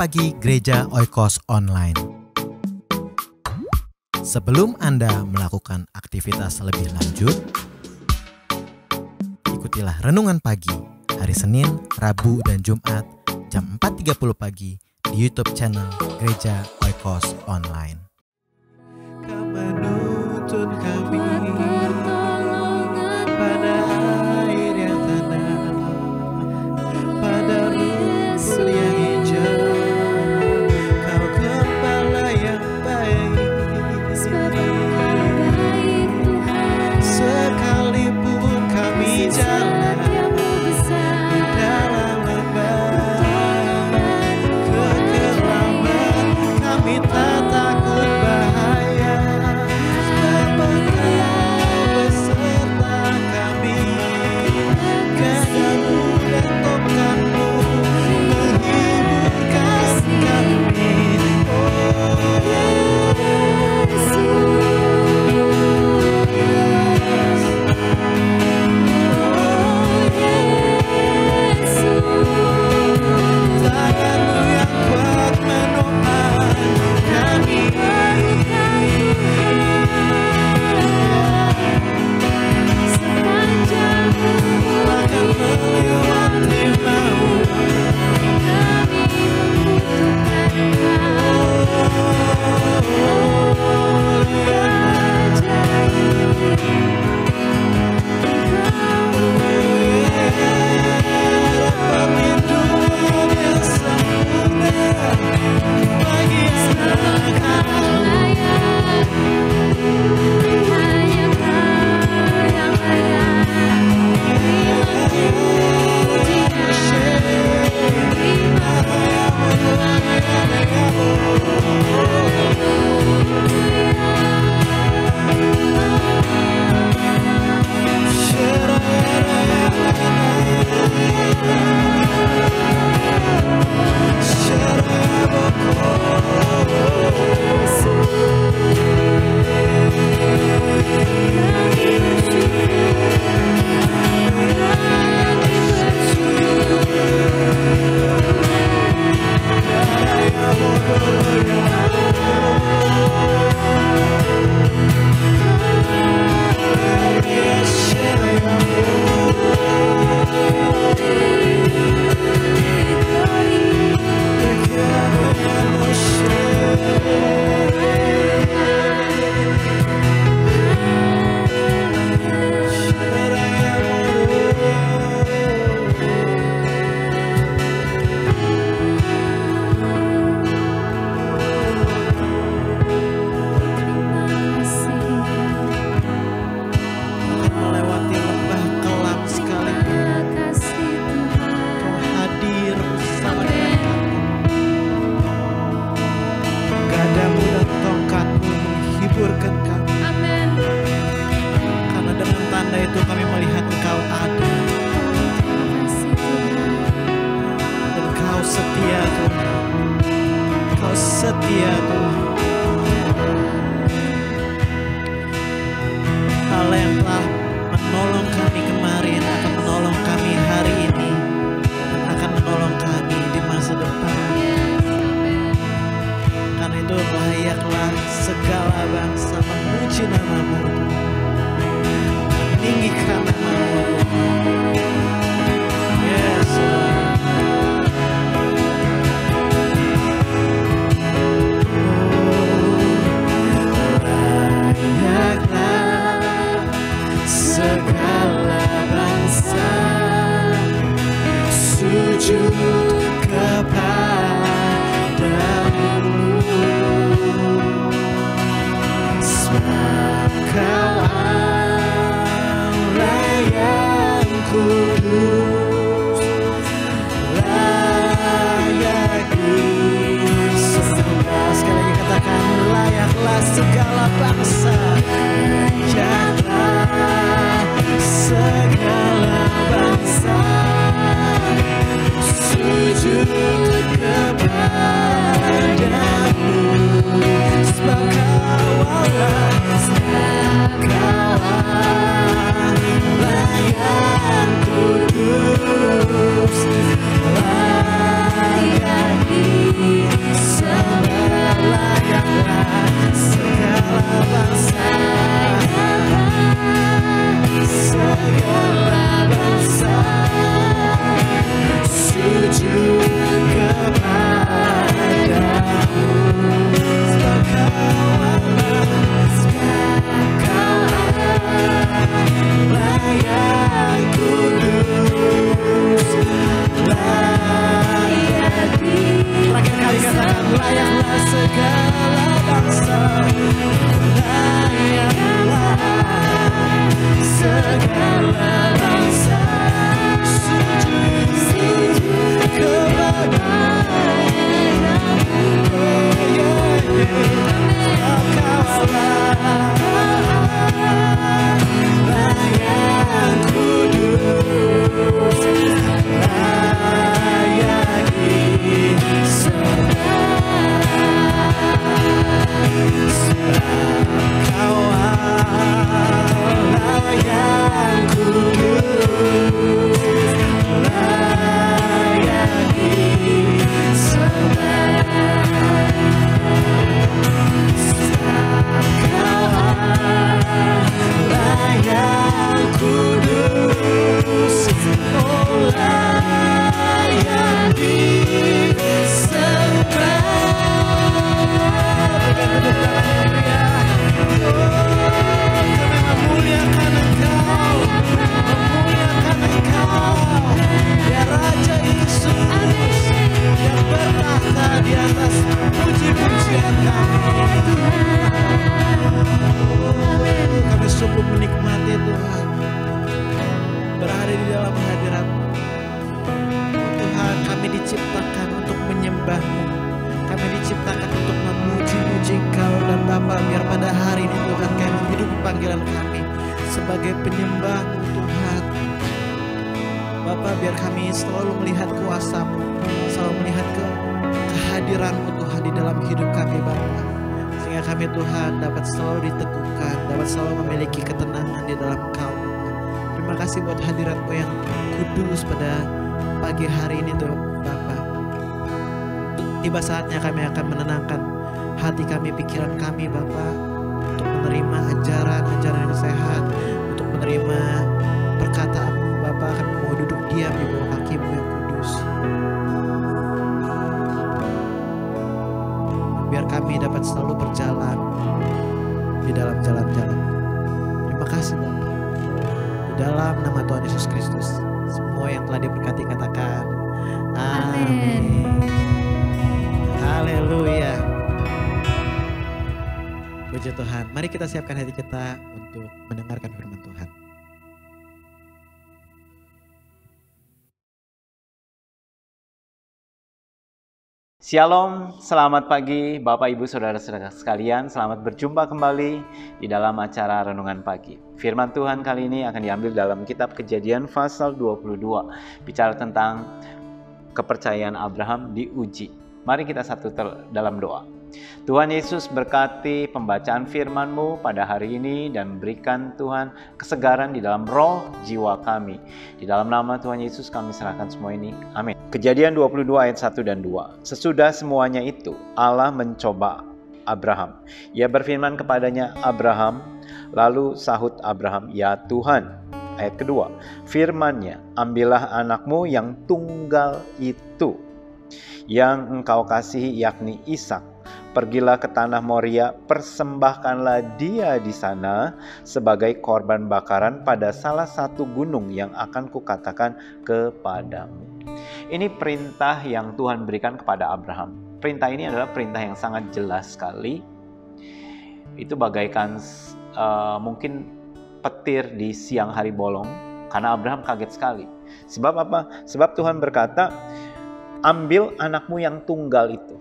Pagi Gereja Oikos Online. Sebelum Anda melakukan aktivitas lebih lanjut, ikutilah Renungan Pagi hari Senin, Rabu, dan Jumat jam 4.30 pagi di YouTube channel Gereja Oikos Online. Menuntun kami pada air yang tenang, pada rumput yang hijau. Kau gembala yang baik, sekalipun kami jalan di dalam lembah kekelaman, kami tak takut bahaya. Setia Tuhan, Allah yang telah menolong kami kemarin akan menolong kami hari ini dan akan menolong kami di masa depan. Karena itu layaklah segala bangsa memuji nama-Mu, meninggikan nama-Mu. Yes, segala bangsa sujud kepadamu, sebab Kau Allah yang kudus, layak disembah. Sekali lagi katakan, layaklah segala bangsa, segala bangsa sujud berada di dalam hadirat-Mu. Oh Tuhan, kami diciptakan untuk menyembah-Mu. Kami diciptakan untuk memuji-muji Engkau dan Bapa, biar pada hari ini Tuhan kami menghidupi panggilan kami sebagai penyembah-Mu Tuhan. Bapa, biar kami selalu melihat kuasa-Mu, selalu melihat kehadiran-Mu Tuhan di dalam hidup kami Bapa. Sehingga kami Tuhan dapat selalu diteguhkan, dapat selalu memiliki ketenangan di dalam Kau. Terima kasih buat hadirat-Mu yang kudus pada pagi hari ini Tuhan Bapa. Tiba saatnya kami akan menenangkan hati kami, pikiran kami Bapa, untuk menerima ajaran-ajaran yang sehat, untuk menerima perkataan-Mu Bapa. Kami mau duduk diam di bawah kaki-Mu yang kudus, biar kami dapat selalu berjalan di dalam jalan-jalan. Terima kasih Bapa. Di dalam nama Tuhan Yesus Kristus, semua yang telah diberkati katakan amin. Haleluya. Puji Tuhan. Mari kita siapkan hati kita untuk mendengarkan firman Tuhan. Shalom, selamat pagi Bapak Ibu Saudara-saudara sekalian. Selamat berjumpa kembali di dalam acara Renungan Pagi. Firman Tuhan kali ini akan diambil dalam kitab Kejadian pasal 22. Bicara tentang kepercayaan Abraham diuji. Mari kita satu dalam doa. Tuhan Yesus berkati pembacaan firman-Mu pada hari ini dan berikan Tuhan kesegaran di dalam roh jiwa kami. Di dalam nama Tuhan Yesus kami serahkan semua ini. Amin. Kejadian 22 ayat 1 dan 2. Sesudah semuanya itu Allah mencoba Abraham. Ia berfirman kepadanya, Abraham. Lalu sahut Abraham, ya Tuhan. Ayat kedua, firman-Nya, ambillah anakmu yang tunggal itu, yang engkau kasihi, yakni Ishak. Pergilah ke tanah Moria, persembahkanlah dia di sana sebagai korban bakaran pada salah satu gunung yang akan kukatakan kepadamu. Ini perintah yang Tuhan berikan kepada Abraham. Perintah ini adalah perintah yang sangat jelas sekali. Itu bagaikan mungkin petir di siang hari bolong, karena Abraham kaget sekali. Sebab apa? Sebab Tuhan berkata, ambil anakmu yang tunggal itu.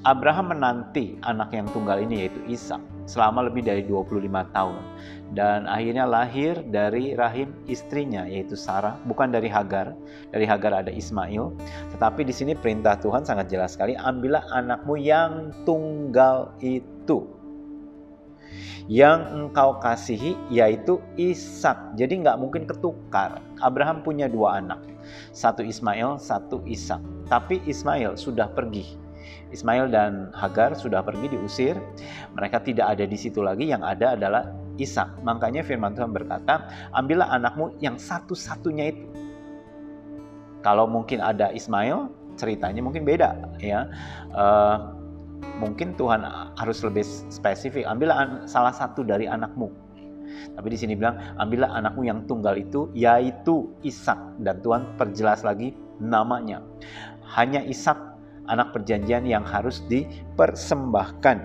Abraham menanti anak yang tunggal ini, yaitu Ishak, selama lebih dari 25 tahun. Dan akhirnya lahir dari rahim istrinya, yaitu Sarah, bukan dari Hagar. Dari Hagar ada Ismail. Tetapi di sini perintah Tuhan sangat jelas sekali, ambillah anakmu yang tunggal itu, yang engkau kasihi, yaitu Ishak. Jadi nggak mungkin ketukar. Abraham punya dua anak, satu Ismail, satu Ishak. Tapi Ismail sudah pergi. Ismail dan Hagar sudah pergi, diusir. Mereka tidak ada di situ lagi, yang ada adalah Ishak. Makanya firman Tuhan berkata, ambillah anakmu yang satu-satunya itu. Kalau mungkin ada Ismail, ceritanya mungkin beda ya. Mungkin Tuhan harus lebih spesifik, ambillah salah satu dari anakmu. Tapi di sini bilang, ambillah anakmu yang tunggal itu, yaitu Ishak. Dan Tuhan perjelas lagi namanya. Hanya Ishak, anak perjanjian, yang harus dipersembahkan.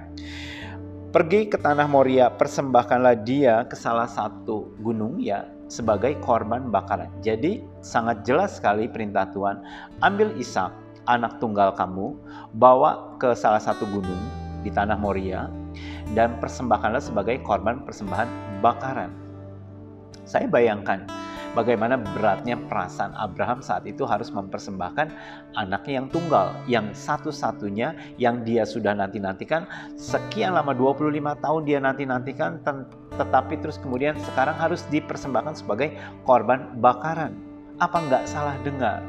Pergi ke tanah Moria, persembahkanlah dia ke salah satu gunung ya, sebagai korban bakaran. Jadi sangat jelas sekali perintah Tuhan. Ambil Ishak, anak tunggal kamu, bawa ke salah satu gunung di tanah Moria, dan persembahkanlah sebagai korban persembahan bakaran. Saya bayangkan bagaimana beratnya perasaan Abraham saat itu harus mempersembahkan anaknya yang tunggal, yang satu-satunya, yang dia sudah nanti-nantikan sekian lama, 25 tahun dia nanti-nantikan, tetapi terus kemudian sekarang harus dipersembahkan sebagai korban bakaran. Apa nggak salah dengar?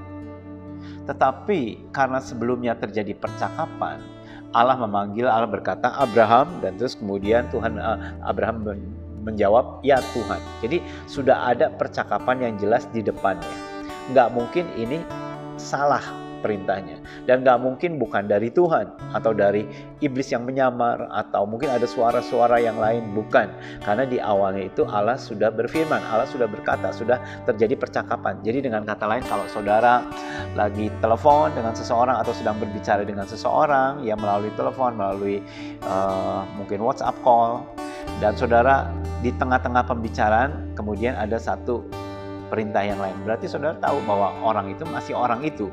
Tetapi karena sebelumnya terjadi percakapan, Allah memanggil, Allah berkata, Abraham, dan terus kemudian Abraham menjawab, ya Tuhan. Jadi sudah ada percakapan yang jelas di depannya. Nggak mungkin ini salah perintahnya. Dan nggak mungkin bukan dari Tuhan, atau dari iblis yang menyamar, atau mungkin ada suara-suara yang lain. Bukan. Karena di awalnya itu Allah sudah berfirman, Allah sudah berkata, sudah terjadi percakapan. Jadi dengan kata lain, kalau saudara lagi telepon dengan seseorang atau sedang berbicara dengan seseorang, ya melalui telepon, melalui mungkin WhatsApp call, dan saudara di tengah-tengah pembicaraan kemudian ada satu perintah yang lain. Berarti saudara tahu bahwa orang itu masih orang itu.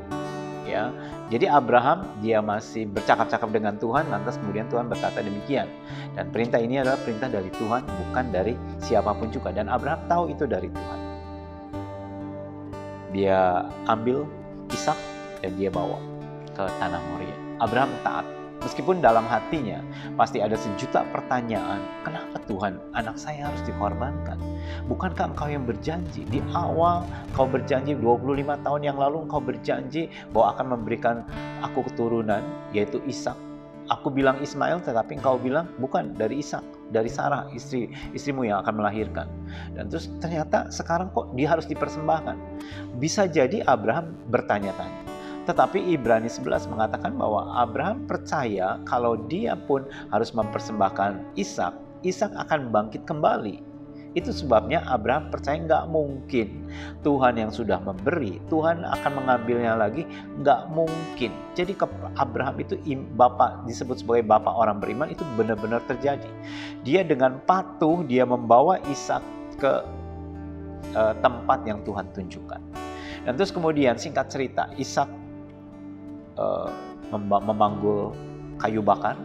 Ya, jadi Abraham dia masih bercakap-cakap dengan Tuhan, lantas kemudian Tuhan berkata demikian. Dan perintah ini adalah perintah dari Tuhan, bukan dari siapapun juga. Dan Abraham tahu itu dari Tuhan. Dia ambil Ishak dan dia bawa ke tanah Moria. Abraham taat. Meskipun dalam hatinya pasti ada sejuta pertanyaan, kenapa Tuhan anak saya harus dikorbankan? Bukankah engkau yang berjanji? Di awal engkau berjanji 25 tahun yang lalu engkau berjanji bahwa akan memberikan aku keturunan, yaitu Ishak. Aku bilang Ismail, tetapi engkau bilang bukan, dari Ishak, dari Sarah, istrimu yang akan melahirkan. Dan terus ternyata sekarang kok dia harus dipersembahkan. Bisa jadi Abraham bertanya-tanya. Tetapi Ibrani 11 mengatakan bahwa Abraham percaya kalau dia pun harus mempersembahkan Ishak, Ishak akan bangkit kembali. Itu sebabnya Abraham percaya nggak mungkin Tuhan yang sudah memberi, Tuhan akan mengambilnya lagi, nggak mungkin. Jadi Abraham itu disebut sebagai bapak orang beriman, itu benar-benar terjadi. Dia dengan patuh, dia membawa Ishak ke tempat yang Tuhan tunjukkan. Dan terus kemudian singkat cerita, Ishak memanggul kayu bakar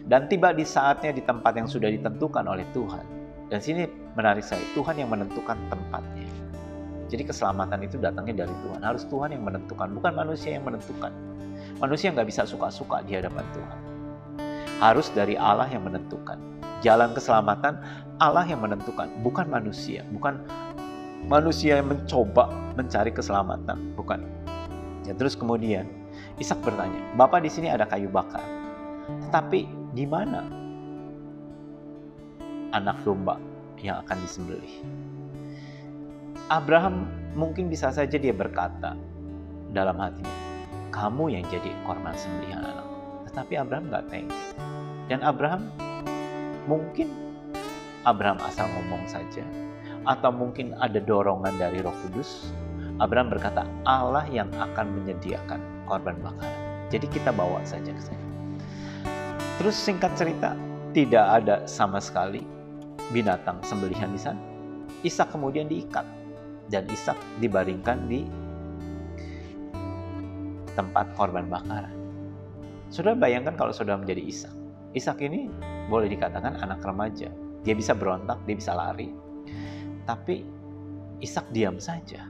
dan tiba di saatnya di tempat yang sudah ditentukan oleh Tuhan. Dan sini menarik saya, Tuhan yang menentukan tempatnya. Jadi keselamatan itu datangnya dari Tuhan. Harus Tuhan yang menentukan, bukan manusia yang menentukan. Manusia nggak bisa suka-suka di hadapan Tuhan. Harus dari Allah yang menentukan. Jalan keselamatan Allah yang menentukan, bukan manusia. Bukan manusia yang mencoba mencari keselamatan, bukan. Ya, terus kemudian Ishak bertanya, Bapak di sini ada kayu bakar, tetapi di mana anak domba yang akan disembelih? Abraham mungkin bisa saja dia berkata dalam hatinya, kamu yang jadi korban sembelihan anak. Tetapi Abraham nggak tega. Dan Abraham asal ngomong saja, atau mungkin ada dorongan dari Roh Kudus. Abraham berkata, Allah yang akan menyediakan korban bakaran. Jadi kita bawa saja ke sana. Terus singkat cerita, tidak ada sama sekali binatang sembelihan di sana. Ishak kemudian diikat dan Ishak dibaringkan di tempat korban bakaran. Saudara bayangkan kalau saudara menjadi Ishak. Ishak ini boleh dikatakan anak remaja. Dia bisa berontak, dia bisa lari. Tapi Ishak diam saja.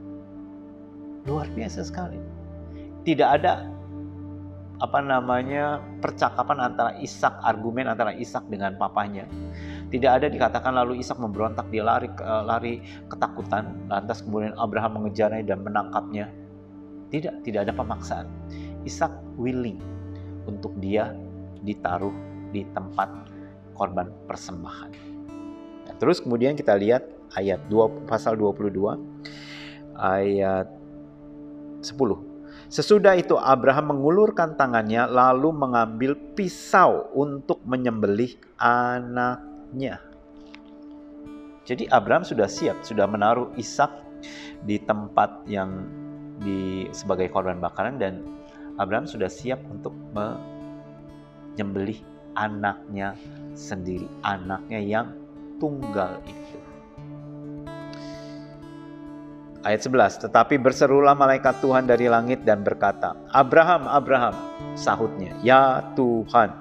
Luar biasa sekali. Tidak ada percakapan antara Ishak, argumen antara Ishak dengan papanya. Tidak ada dikatakan lalu Ishak memberontak, dia lari ketakutan, lantas kemudian Abraham mengejarnya dan menangkapnya. Tidak ada pemaksaan. Ishak willing untuk dia ditaruh di tempat korban persembahan. Nah, terus kemudian kita lihat ayat 2 pasal 22 ayat 10. Sesudah itu Abraham mengulurkan tangannya lalu mengambil pisau untuk menyembelih anaknya. Jadi Abraham sudah siap, sudah menaruh Ishak di tempat yang sebagai korban bakaran, dan Abraham sudah siap untuk menyembelih anaknya sendiri, anaknya yang tunggal itu. Ayat 11, tetapi berserulah malaikat Tuhan dari langit dan berkata, Abraham, Abraham, sahutnya, ya Tuhan.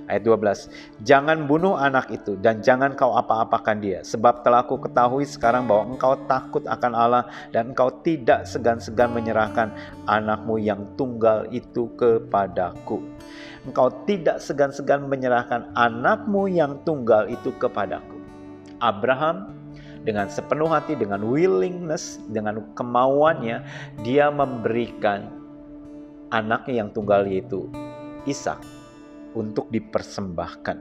Ayat 12, jangan bunuh anak itu dan jangan kau apa-apakan dia, sebab telah ku ketahui sekarang bahwa engkau takut akan Allah dan engkau tidak segan-segan menyerahkan anakmu yang tunggal itu kepadaku. Engkau tidak segan-segan menyerahkan anakmu yang tunggal itu kepadaku. Abraham dengan sepenuh hati, dengan willingness, dengan kemauannya, dia memberikan anaknya yang tunggal yaitu Ishak untuk dipersembahkan.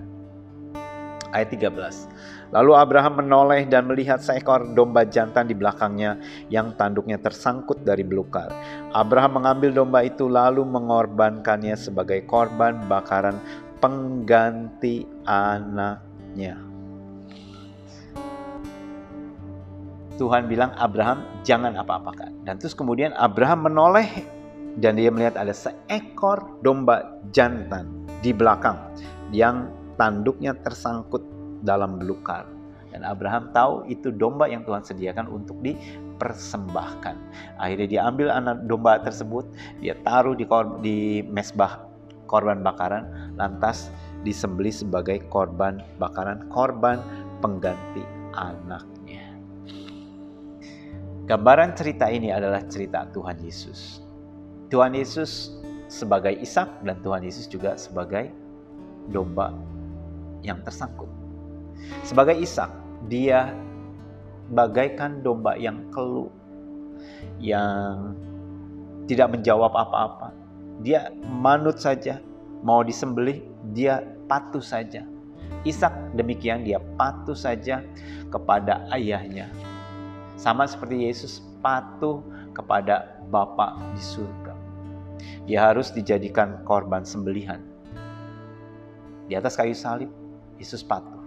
Ayat 13. Lalu Abraham menoleh dan melihat seekor domba jantan di belakangnya yang tanduknya tersangkut dari belukar. Abraham mengambil domba itu lalu mengorbankannya sebagai korban bakaran pengganti anaknya. Tuhan bilang, Abraham jangan apa-apakan. Dan terus kemudian Abraham menoleh dan dia melihat ada seekor domba jantan di belakang yang tanduknya tersangkut dalam belukar. Dan Abraham tahu itu domba yang Tuhan sediakan untuk dipersembahkan. Akhirnya dia ambil anak domba tersebut, dia taruh di mezbah korban bakaran, lantas disembelih sebagai korban bakaran, korban pengganti anaknya. Gambaran cerita ini adalah cerita Tuhan Yesus. Tuhan Yesus sebagai Ishak dan Tuhan Yesus juga sebagai domba yang tersangkut. Sebagai Ishak, dia bagaikan domba yang keluh, yang tidak menjawab apa-apa. Dia manut saja, mau disembelih dia patuh saja. Ishak demikian, dia patuh saja kepada ayahnya. Sama seperti Yesus patuh kepada Bapa di surga. Dia harus dijadikan korban sembelihan. Di atas kayu salib, Yesus patuh.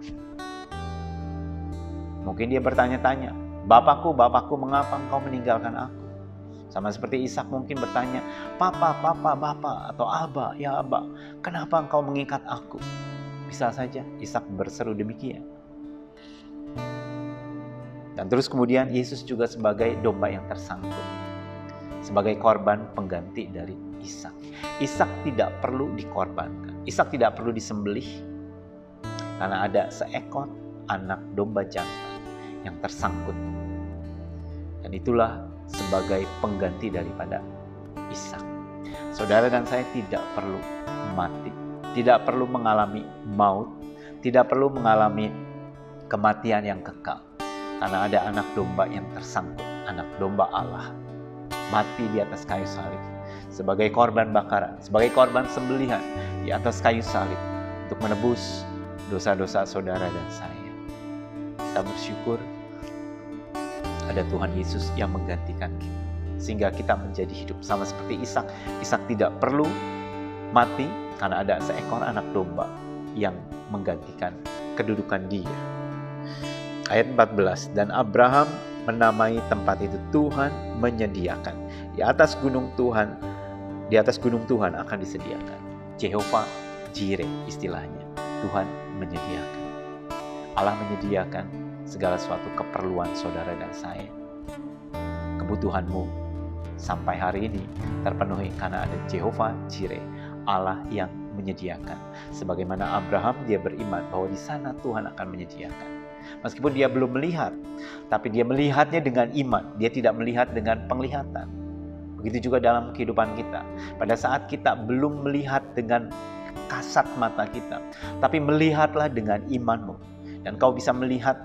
Mungkin dia bertanya-tanya, Bapakku, Bapakku, mengapa engkau meninggalkan aku? Sama seperti Ishak mungkin bertanya, Papa, Papa, Bapa, atau Aba, ya Aba, kenapa engkau mengikat aku? Bisa saja Ishak berseru demikian. Dan terus kemudian Yesus juga sebagai domba yang tersangkut, sebagai korban pengganti dari Ishak. Ishak tidak perlu dikorbankan, Ishak tidak perlu disembelih, karena ada seekor anak domba jantan yang tersangkut. Dan itulah sebagai pengganti daripada Ishak. Saudara dan saya tidak perlu mati, tidak perlu mengalami maut, tidak perlu mengalami kematian yang kekal. Karena ada anak domba yang tersangkut, anak domba Allah, mati di atas kayu salib sebagai korban bakaran, sebagai korban sembelihan di atas kayu salib untuk menebus dosa-dosa saudara dan saya. Kita bersyukur ada Tuhan Yesus yang menggantikan kita, sehingga kita menjadi hidup sama seperti Ishak. Ishak tidak perlu mati karena ada seekor anak domba yang menggantikan kedudukan dia. Ayat 14, dan Abraham menamai tempat itu Tuhan menyediakan. Di atas gunung Tuhan akan disediakan. Jehovah Jireh istilahnya. Tuhan menyediakan. Allah menyediakan segala suatu keperluan saudara dan saya. Kebutuhanmu sampai hari ini terpenuhi karena ada Jehovah Jireh, Allah yang menyediakan. Sebagaimana Abraham, dia beriman bahwa di sana Tuhan akan menyediakan. Meskipun dia belum melihat, tapi dia melihatnya dengan iman. Dia tidak melihat dengan penglihatan. Begitu juga dalam kehidupan kita. Pada saat kita belum melihat dengan kasat mata kita, tapi melihatlah dengan imanmu. Dan kau bisa melihat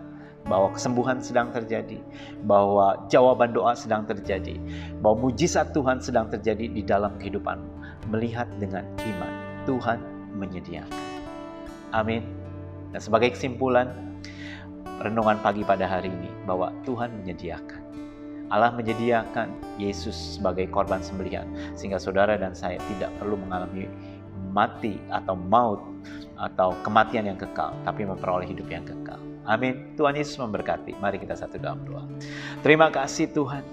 bahwa kesembuhan sedang terjadi, bahwa jawaban doa sedang terjadi, bahwa mujizat Tuhan sedang terjadi di dalam kehidupanmu. Melihat dengan iman, Tuhan menyediakan. Amin. Dan sebagai kesimpulan renungan pagi pada hari ini, bahwa Tuhan menyediakan. Allah menyediakan Yesus sebagai korban sembelihan, sehingga saudara dan saya tidak perlu mengalami mati atau maut atau kematian yang kekal, tapi memperoleh hidup yang kekal. Amin. Tuhan Yesus memberkati. Mari kita satu dalam doa. Terima kasih Tuhan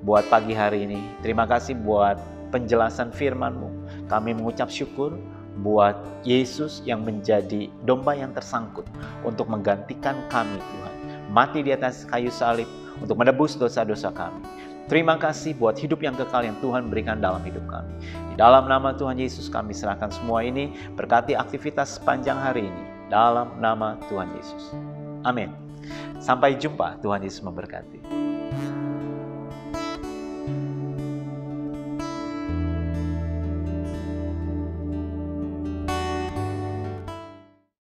buat pagi hari ini. Terima kasih buat penjelasan firman-Mu. Kami mengucap syukur buat Yesus yang menjadi domba yang tersangkut untuk menggantikan kami Tuhan. Mati di atas kayu salib untuk menebus dosa-dosa kami. Terima kasih buat hidup yang kekal yang Tuhan berikan dalam hidup kami. Di dalam nama Tuhan Yesus kami serahkan semua ini. Berkati aktivitas sepanjang hari ini. Dalam nama Tuhan Yesus. Amin. Sampai jumpa. Tuhan Yesus memberkati.